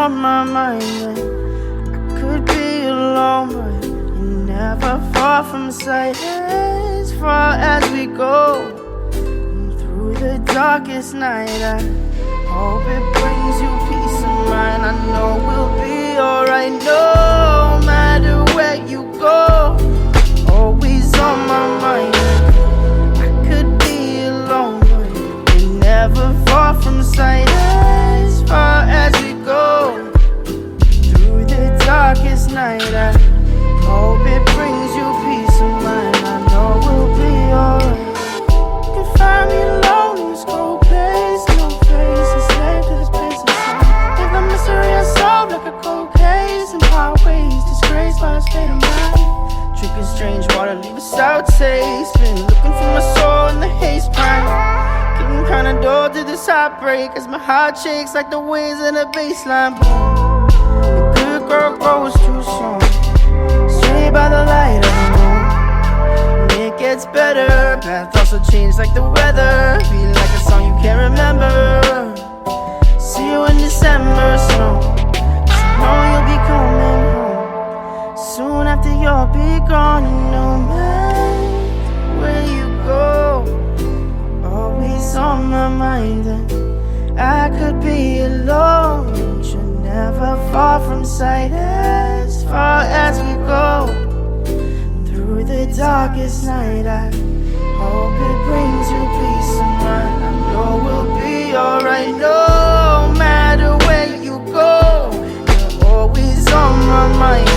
on my mind. I could be alone, but you're never far from sight. As far as we go, through the darkest night, I hope it brings you peace of mind. I know we'll be alright, no matter where you go. Always on my mind. I could be alone, but you're never far from sight. As far as we go, through the darkest night, I hope it brings you peace of mind. I know we'll be alright. You can find me alone in this cold place, no face, a slave to this place of time. If the mystery unsolved like a cold case, and highways disgraced by a state of mind. Drinking strange water, leave a sour taste. Been looking for my soul in the haze prime. Getting kinda dull to this heartbreak as my heart shakes like the waves in a baseline. Boom. The good girl grows too soon, straight by the light of the moon. And it gets better, path also changed like the weather. Feel like a song you can't remember. See you in December snow, 'cause I know you'll be coming home soon after you'll be gone. And no matter where you go, always on my mind. And I could be alone, but you're never far from sight. As far as we go, through the darkest night, I hope it brings you peace of mind. I know we'll be alright, no matter where you go. You're always on my mind.